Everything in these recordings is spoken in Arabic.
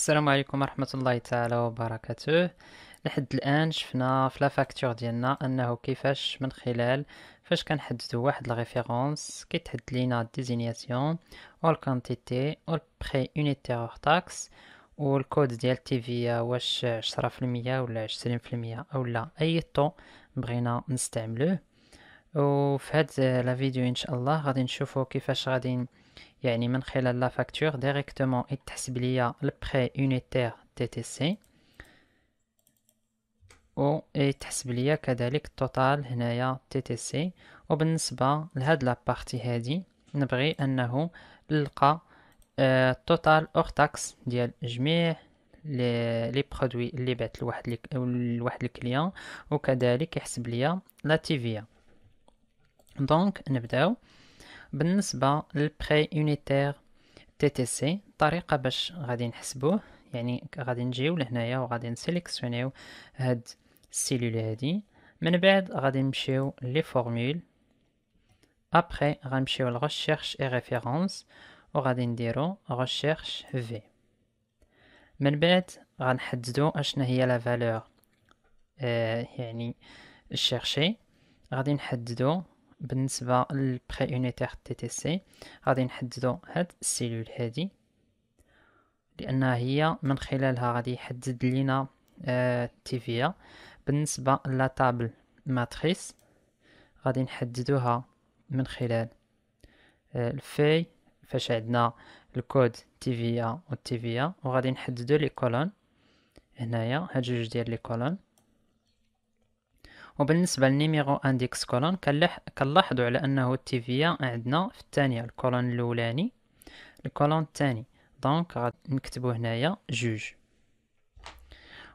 السلام عليكم ورحمة الله تعالى وبركاته. لحد الآن شفنا في لا فاكتور ديالنا أنه كيفاش من خلال فاش كنحددو واحد الريفيرونس كيتحدد لينا ديزينياسيون و الكانتيتي و البري يونيتير اور تاكس و الكود ديال تيفيا واش 10% ولا 20% أولا أي طو بغينا نستعملوه. وفي هاد لا فيديو إن شاء الله غادي نشوفو كيفاش غادي يعني من خلال لا فاكتور ديريكتومون يتحسب ليا البري يونيتير تي تي سي و يتحسب ليا كذلك التوتال هنايا تي تي سي. وبالنسبه لهاد لابارتي هادي نبغي انه نلقى التوتال اور تاكس ديال جميع لي برودوي اللي بعت لواحد الكليان وكذلك يحسب ليا لا تيفيا. دونك نبداو بالنسبه للبري يونيتير تي تي سي. طريقه باش غادي نحسبوه يعني غادي نجيو لهنايا وغادي نسيليكسيونيو هاد السيلول هادي، من بعد غادي نمشيو لي فورمول، ابري غنمشيو لغوشيرش اي ريفيرونس وغادي نديرو غوشيرش في. من بعد غنحددو اشنا هي لا فالور يعني الشيرشي. غادي نحددو بالنسبه للبري يونيتير تي تي سي غادي نحددو هاد السيلول هادي لانها هي من خلالها غادي يحدد لينا تيفيا. بالنسبه لا تابل ماتريس غادي نحددوها من خلال الفي فاش عندنا الكود تيفيا و تيفيا، وغادي نحددو لي كولون هنايا هاد جوج ديال لي كولون. وبالنسبه للنيميرو اندكس كولون كنلاحظوا على انه التيفيا عندنا في الثانيه الكولون الاولاني الكولون الثاني، دونك غادي نكتبو هنايا جوج.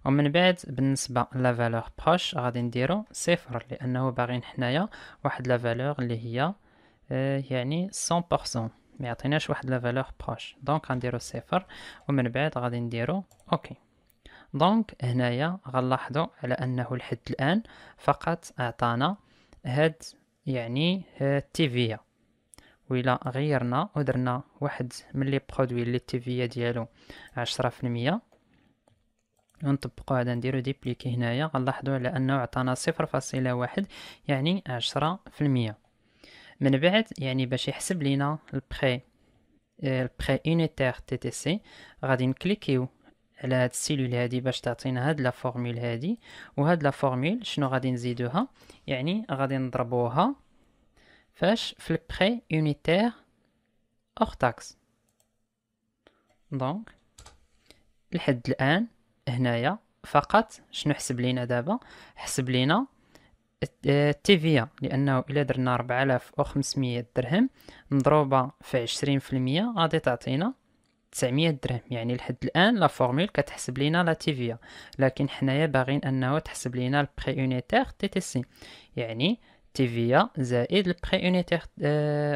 ومن بعد بالنسبه لا فالور بروش غادي نديرو صفر لانه باغيين حنايا واحد لا فالور اللي هي يعني 100% ما يعطيناش واحد لا فالور بروش، دونك غنديرو صفر ومن بعد غادي نديرو اوكي. دونك هنايا غنلاحظوا على انه لحد الان فقط اعطانا هاد يعني تيفيا. وإلا غيرنا ودرنا واحد من لي برودوي اللي التيفيا ديالو 10% ونطبقو هذا نديرو ديبليكي هنايا غنلاحظوا على انه عطانا 0.1 يعني 10%. من بعد يعني باش يحسب لينا البري يونيتير تي تي سي غادي نكليكيو على هاد السيلول هادي باش تعطينا هاد لا فورمول هادي. وهاد لا فورمول شنو غادي نزيدوها يعني غادي نضربوها فاش في البري يونيتير اور تاكس. دونك لحد الان هنايا فقط شنو حسب لينا دابا؟ حسب لينا التيفيا لانه الا درنا 4500 درهم مضروبه في 20% غادي تعطينا 900 درهم. يعني لحد الان لا فورمول كتحسب لينا لا تيفيا، لكن حنايا باغيين انه تحسب لينا البري يونيتير تي تي سي يعني تيفيا زائد البري يونيتير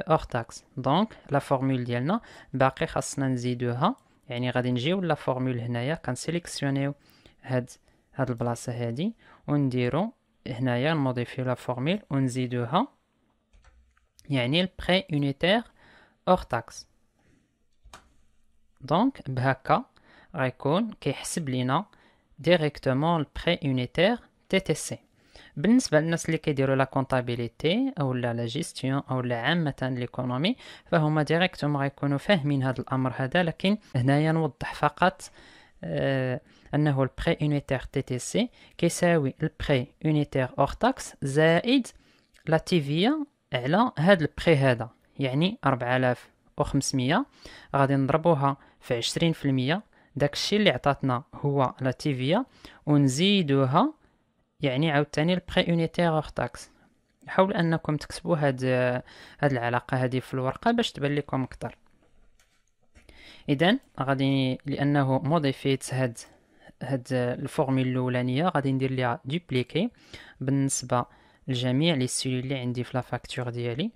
اور تاكس. دونك لا فورمول ديالنا باقي خاصنا نزيدوها، يعني غادي نجيو لا فورمول هنايا كنسيليكسيونيو هاد البلاصه هادي ونديرو هنايا نموديفيو لا فورمول ونزيدوها يعني البري يونيتير اور تاكس. دونك بهكا غيكون كيحسب لينا ديريكتومون البري يونيتير تي تي سي. بالنسبه للناس اللي كيديروا لا كونطابيليتي او لا جيستيون او لا عامه ليكونومي فهما ديريكتومون غيكونوا فاهمين هذا الامر هذا، لكن هنايا نوضح فقط انه البري يونيتير تي تي سي كيساوي البري يونيتير اور تاكس زائد لا تيفيا على هذا البري هذا، يعني 4500 غادي نضربوها في 20%، داكشي اللي عطاتنا هو لا تيفيا ونزيدوها يعني عاوتاني البري يونيتير اور تاكس. حاولوا انكم تكتبوا هاد العلاقه هذه في الورقه باش تبان لكم اكثر. اذا غادي لانه موديفيت هاد الفورمول الاولانيه غادي ندير ليها دوبليكي بالنسبه لجميع لي سيلول اللي عندي في لا فاكتور ديالي.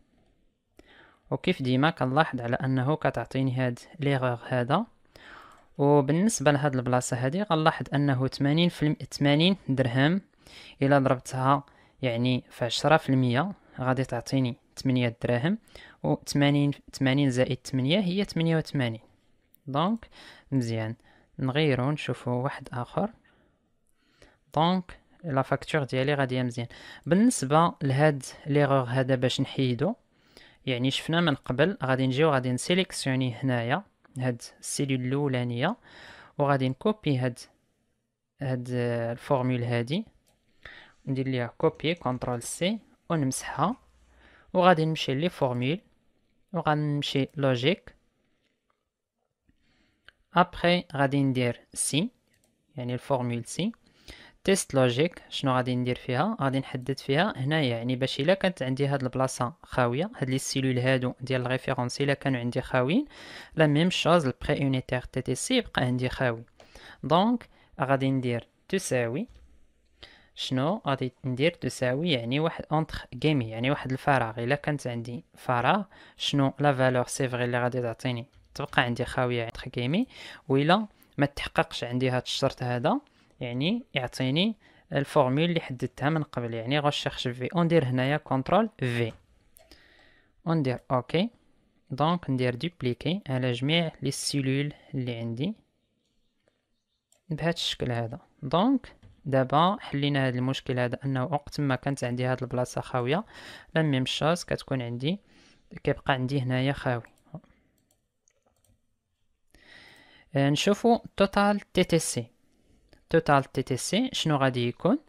وكيف ديما كنلاحظ على انه كتعطيني هاد ليغور هذا. وبالنسبه لهاد البلاصه هادي غنلاحظ انه 80 درهم الا ضربتها يعني في 10% غادي تعطيني 8 دراهم، و 80 زائد 8 هي 88. دونك مزيان نغيرو نشوفو واحد اخر. دونك لا فاكتور ديالي غاديه مزيان. بالنسبه لهاد ليغور هذا باش نحيدو، يعني شفنا من قبل غادي نجيو غادي نسيليكسيوني هنايا هاد السيلول الاولانيه، وغادي نكوبي هاد الفورمول هادي، ندير ليها كوبي كونترول سي ونمسحها، وغادي نمشي لي فورمول وغنمشي لوجيك. ابري غادي ندير سي، يعني الفورمول سي. تيست لوجيك شنو غادي ندير فيها؟ غادي نحدد فيها هنايا، يعني باش الا كانت عندي هاد البلاصه خاويه، هاد لي سيلول هادو ديال الريفيرونس الا كانوا عندي خاويين، لا ميم شوز البري يونيتير تي تي سي يبقى عندي خاوي. دونك غادي ندير تساوي، شنو غادي ندير تساوي يعني واحد اونتر كيمي، يعني واحد الفراغ. الا كانت عندي فراغ شنو لا فالور سي فغي اللي غادي تعطيني تبقى عندي خاويه اونتر كيمي، وإلا ما تحققش عندي هاد الشرط هذا يعني يعطيني الفورمول اللي حددتها من قبل، يعني غنشيرش في. وندير هنايا كونترول في وندير اوكي. دونك ندير دوبليكي على جميع لي سيلول اللي عندي بهذا الشكل هذا. دونك دابا حلينا هذا المشكل هذا، انه وقت ما كانت عندي هذه البلاصه خاويه لا ميم شوز كتكون عندي، كيبقى عندي هنايا خاوي. نشوفوا توتال تي تي سي. توتال تي تي سي شنو غادي يكون؟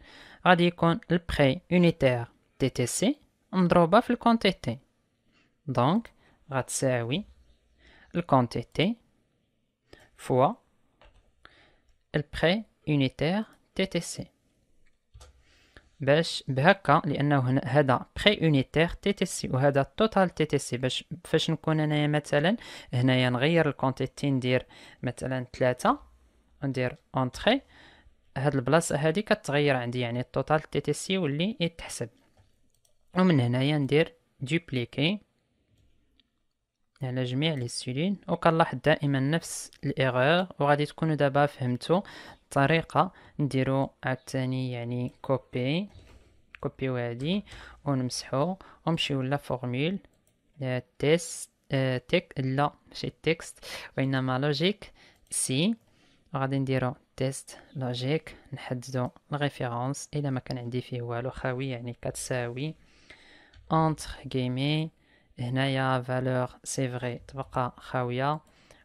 غادي يكون البري يونيتير تي تي سي مضروبه في الكونتيتي. دونك غتساوي الكونتيتي فوا البري يونيتير تي تي سي. باش بهكا، لانه هذا بري يونيتير تي تي سي وهذا توتال تي تي سي، باش فاش نكون انايا مثلا هنايا نغير الكونتيتي ندير مثلا 3 وندير اونتري، هاد البلاصه هادي كتغير عندي، يعني التوتال تي تي سي واللي يتحسب. ومن هنايا ندير دوبليكي على جميع لي سيلين، وكنلاحظ دائما نفس الايغور. وغادي تكونوا دابا فهمتوا الطريقه. نديرو عاوتاني يعني كوبي هادي ونمسحو ونمشيو لا فورمول تيست تيك، لا ماشي تكست وانما لوجيك سي. غادي نديرو تيست لوجيك، نحددو الريفيرونس الا ما كان عندي فيه والو خاوي، يعني كتساوي انتر غيمي هنايا فالور سي فغي تبقى خاويه،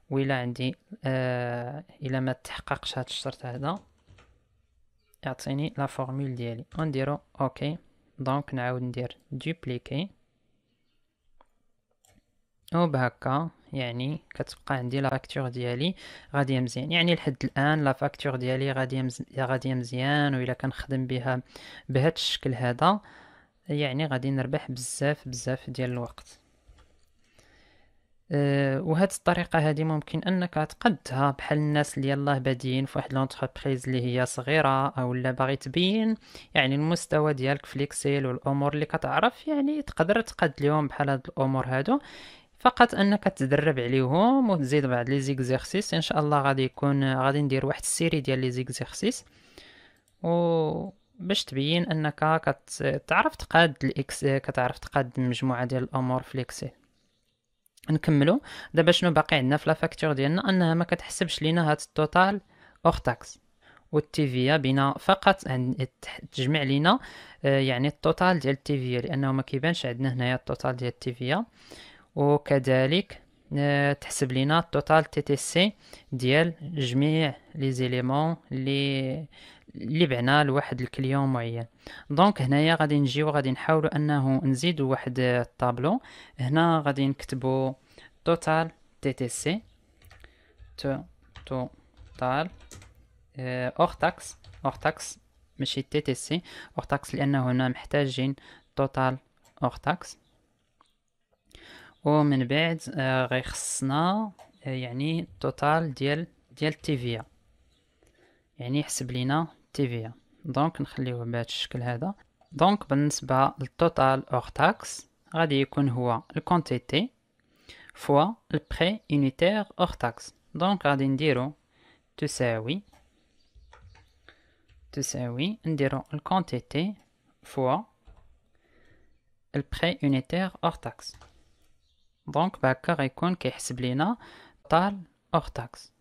وإلا عندي الا ما تحققش هاد الشرط هذا يعطيني لا فورمول ديالي ونديرو اوكي. دونك نعاود ندير دوبليكي وبهكا يعني كتبقى عندي لا فاكتور ديالي غاديه مزيان. يعني لحد الان لا فاكتور ديالي غاديه مزيان، وإلا كنخدم بها بهذا الشكل هذا يعني غادي نربح بزاف ديال الوقت. وهاد الطريقه هذه ممكن انك تقدها بحال الناس اللي يلاه بادين في واحد لونتربريز اللي هي صغيره، او لا باغي تبين يعني المستوى ديالك في الاكسل والامور اللي كتعرف، يعني تقدر تقاد ليهم بحال هاد الامور هادو، فقط انك تدرب عليهم وتزيد بعض لي زيكزيرسيس. ان شاء الله غادي ندير واحد السيري ديال لي زيكزيرسيس و باش تبين انك كتعرف تقاد الاكس، كتعرف تقاد مجموعه ديال الامور في الاكسل. نكملو دابا شنو باقي عندنا في لا فاكتور ديالنا، انها ما كتحسبش لينا هاد التوتال اور تاكس والتيفيا بينا فقط تجمع لينا يعني التوتال ديال التيفيا، لانه ما كيبانش عندنا هنايا التوتال ديال التيفيا. وكذلك تحسب لينا التوتال تي تي سي ديال جميع لي زيليمون اللي بعنا لواحد الكليون معين. دونك هنايا غادي نجيو غادي نحاولو انه نزيدو واحد الطابلو. هنا غادي نكتبو توتال تي تي سي توتال اور تاكس ماشي تي تي سي اور تاكس، لانه هنا محتاجين توتال اور تاكس. ومن بعد غيخصنا يعني التوتال ديال تيفيا، يعني يحسب لينا تيفيا. دونك نخليوه بهذا الشكل هذا. دونك بالنسبه للتوتال اور تاكس غادي يكون هو الكونتيتي فوا البري يونيتير اور تاكس. دونك غادي نديرو تساوي نديرو الكونتيتي فوا البري يونيتير اور تاكس. دونك بهكا غيكون كيحسب لينا توتال اور تاكس.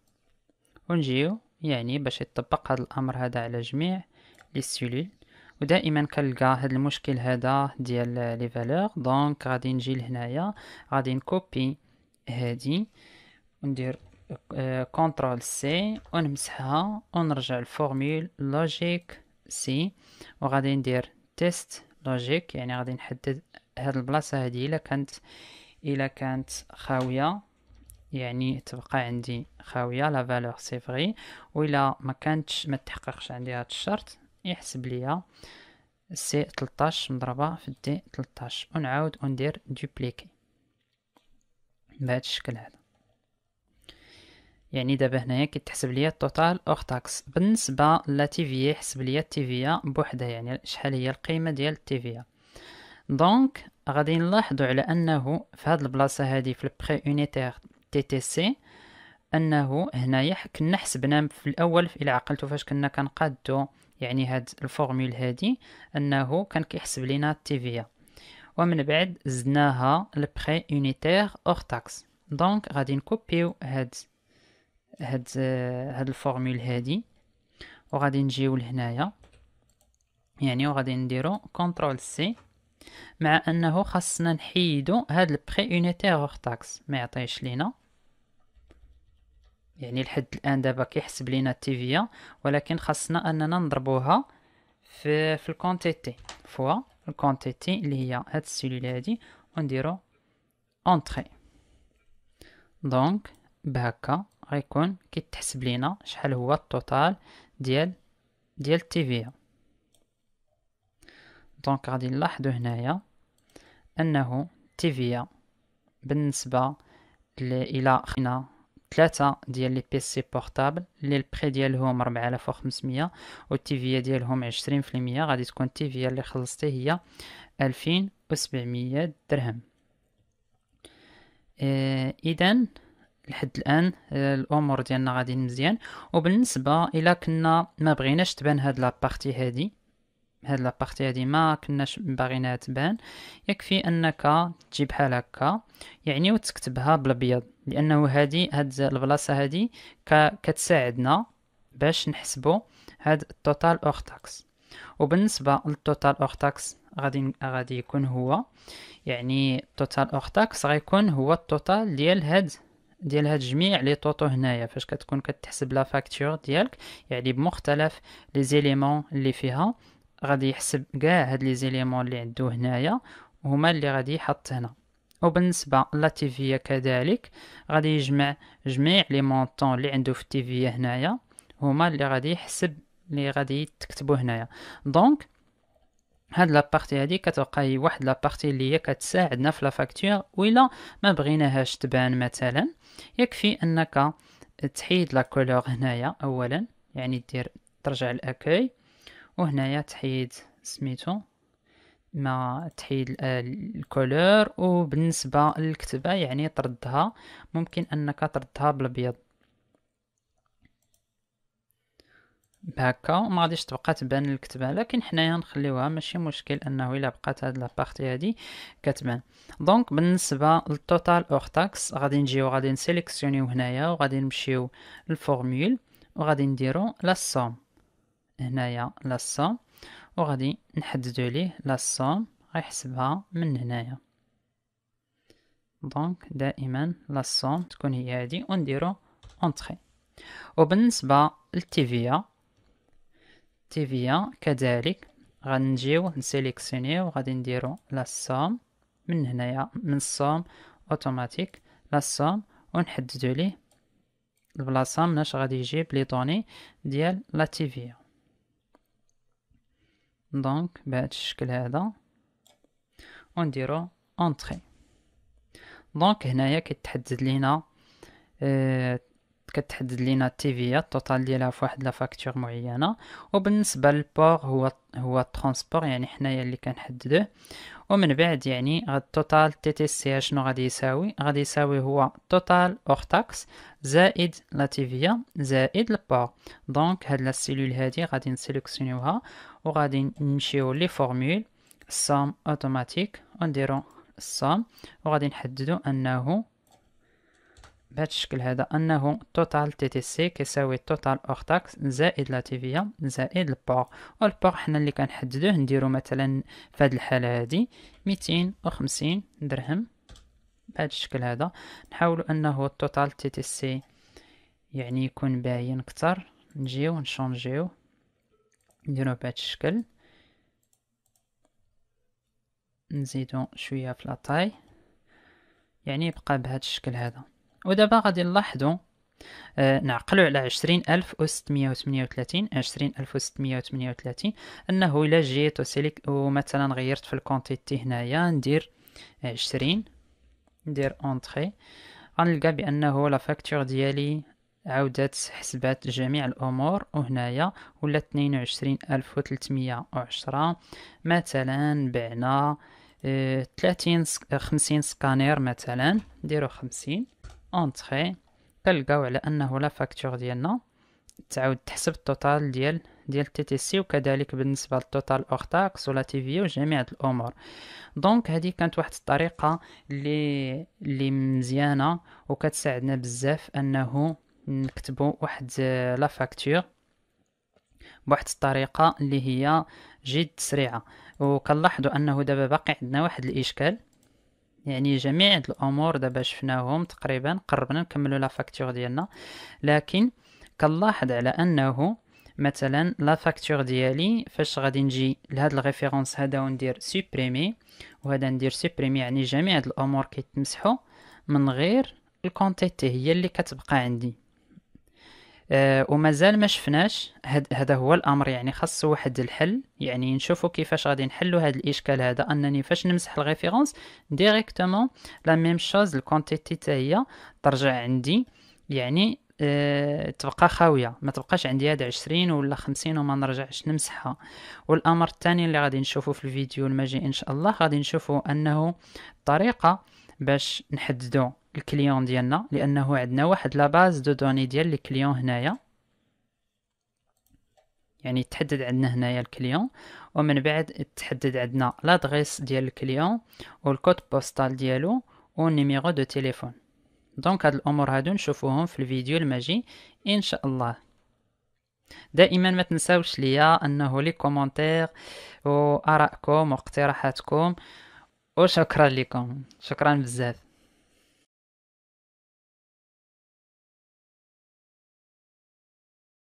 ونجيو يعني باش يطبق هذا الامر هذا على جميع لي سيلول. ودائما كنلقى هذا المشكل هذا ديال لي فالور. دونك غادي نجي لهنايا، غادي نكوبي هادي وندير كونترول سي ونمسحها ونرجع لفورمول لوجيك سي، وغادي ندير تيست لوجيك، يعني غادي نحدد هاد البلاصه هادي الا كانت خاويه، يعني تبقى عندي خاويه لا فالور سي فري، وإلا ما كانتش ما تحققش عندي هاد الشرط يحسب ليا سي 13 مضربه في دي 13، ونعاود وندير دوبليكي بهذا الشكل هذا. يعني دابا هنايا كيتحسب ليا التوتال اور تاكس. بالنسبه لا تيفيا يحسب ليا التيفيا بوحدها، يعني شحال هي القيمه ديال التيفيا. دونك غادي نلاحظوا على انه في هاد البلاصه هادي في البري يونيتير تي تي سي، انه هنايا كنا حسبنا في الاول الى عقلتوا فاش كنا كنقادو يعني هاد الفورمول هادي، انه كان كيحسب لينا التيفيا، ومن بعد زدناها البري يونيتير اور تاكس. دونك غادي نكوبيو هاد الفورمول هادي وغادي نجيو لهنايا، يعني وغادي نديرو كونترول سي، مع انه خاصنا نحيدو هاد البري يونيتير اور تاكس ما يعطيش لينا، يعني لحد الان دابا كيحسب لينا التيفيا، ولكن خاصنا اننا نضربوها في الكونتيتي فوا الكونتيتي اللي هي هاد السيلول هادي، ونديرو اونطري. دونك بهكا غيكون كيتحسب لينا شحال هو التوتال ديال التيفيا. دونك غادي نلاحظوا هنايا انه تيفيا بالنسبه الى خينا 3 ديال لي بي سي بورطابل اللي البري ديالهم 4500 والتيفيا ديالهم 20%، غادي تكون التيفيا اللي خلصتي هي 2700 درهم. اذا لحد الان الامور ديالنا غادي مزيان. وبالنسبه الى كنا ما بغيناش تبان هاد لابارتي هادي ما كناش باغينها تبان، يكفي انك تجي بحال هكا يعني وتكتبها بالابيض، لانه هاد البلاصه هادي كتساعدنا باش نحسبوا هاد التوتال اور تاكس. وبالنسبه للتوتال اور تاكس غادي يكون هو، يعني التوتال اور تاكس غيكون هو التوتال ديال هاد جميع لي طوطو هنايا فاش كتكون كتحسب لا فاكتور ديالك، يعني بمختلف لي زيليمون اللي فيها، غادي يحسب كاع هاد لي زيليمون اللي عندو هنايا هما اللي غادي يحط هنا. وبالنسبه لا تيفيا كذلك غادي يجمع جميع لي مونطون اللي عنده في التيفيا هنايا هما اللي غادي يحسب اللي غادي تكتبو هنايا. دونك هاد لابارتي هادي كتبقى هي واحد لابارتي اللي هي كتساعدنا في لا فاكتور، وإلا ما بغيناهاش تبان مثلا يكفي انك تحيد لا كولور هنايا اولا، يعني ترجع لاكاي وهنايا تحيد سميتو ما تحيد الكولور. وبالنسبه للكتبه يعني تردها، ممكن انك تردها بالابيض بهكا وما غاديش تبقى تبان الكتبه، لكن حنايا نخليوها ماشي مشكل انه الا بقات هاد لابارتي هادي كتبان. دونك بالنسبه للتوتال اور تاكس غادي نسيليكسيونيو هنايا وغادي نمشيو للفورمول وغادي نديرو لا سوم هنايا لا سوم، وغادي نحددو ليه لا سوم غيحسبها من هنايا. دونك دائما لا سوم تكون هي هادي ونديرو اونطري. وبالنسبه للتيفيا كذلك غنجيو نسيليكسيونيو وغادي نديرو لا سوم من هنايا من السوم اوتوماتيك لا سوم، ونحددو ليه البلاصه مناش غادي يجيب لي طوني ديال لا تيفيا. دونك بهذا الشكل هذا ونديرو اونطري. دونك هنايا كتحدد لينا التيفيا التوتال ديالها في واحد لا فاكتور معينه. وبالنسبه للبور هو الترونسبور، يعني حنايا اللي كنحددوه. ومن بعد يعني التوتال تي تي سي شنو غادي يساوي هو توتال اور تاكس زائد لا تيفيا زائد البور. دونك هاد لا سيلول هادي غادي نسيليكسيونيوها وغادي نمشيو لي فورمول السوم اوتوماتيك ونديرو السوم، وغادي نحددو انه بهذا الشكل هذا انه توتال تي تي سي كيساوي توتال اور تاكس زائد لا تي في ا زائد البور. والبور حنا اللي كنحددوه نديرو مثلا في هذه الحاله هذه 250 درهم بهذا الشكل هذا. نحاولوا انه التوتال تي تي سي يعني يكون باين اكثر، نجيو نشونجيو نديرو بهذا الشكل، نزيدو شويه في لاطاي يعني يبقى بهذا الشكل هذا. ودابا غادي نلاحظوا نعقلوا على 20638 20638 انه الا جيت ومثلا غيرت في الكونتيتي هنايا ندير 20 ندير اونطري، غنلقى بانه لا فاكتور ديالي عاودت حسبات جميع الامور وهنايا ولا 22310. مثلا بعنا 50 سكانير مثلا نديرو 50 اونطري، كنلقاو على انه لا فاكتور ديالنا تعاود تحسب التوتال ديال تي تي سي، وكذلك بالنسبه للتوتال اور تاكس ولا تي في وجميع الامور. دونك هذه كانت واحد الطريقه اللي مزيانه وكتساعدنا بزاف انه نكتبوا واحد لا فاكتور بواحد الطريقه اللي هي جد سريعه. وكنلاحظوا انه دابا باقي عندنا واحد الاشكال، يعني جميع هاد الامور دابا شفناهم تقريبا قربنا نكملوا لا فاكتور ديالنا، لكن كنلاحظ على انه مثلا لا فاكتور ديالي فاش غادي نجي لهاد الريفيرونس هذا وندير سوبريمي وهذا ندير سوبريمي، يعني جميع هاد الامور كيتمسحوا من غير الكونتيتي هي اللي كتبقى عندي. ومازال ما شفناش هذا هو الامر، يعني خاص واحد الحل، يعني نشوفوا كيفاش غادي نحلوا هذا الاشكال هذا، انني فاش نمسح الريفيرونس ديريكتومون لا ميم شوز الكونتيتي حتى هي ترجع عندي، يعني تبقى خاويه، ما تبقاش عندي هذا 20 ولا 50 وما نرجعش نمسحها. والامر الثاني اللي غادي نشوفه في الفيديو الماجي ان شاء الله غادي نشوفوا انه طريقه باش نحددوا الكليون ديالنا، لانه عندنا واحد لا باز دو دوني ديال الكليون هنايا، يعني تحدد عندنا هنايا الكليون، ومن بعد تحدد عندنا لادريس ديال الكليون والكود بوستال ديالو والنيميرو دو تليفون. دونك هاد الامور هادو نشوفوهم في الفيديو الماجي ان شاء الله. دائما ما تنساوش ليا انه لي كومونتير وارائكم واقتراحاتكم، وشكرا لكم، شكرا بزاف.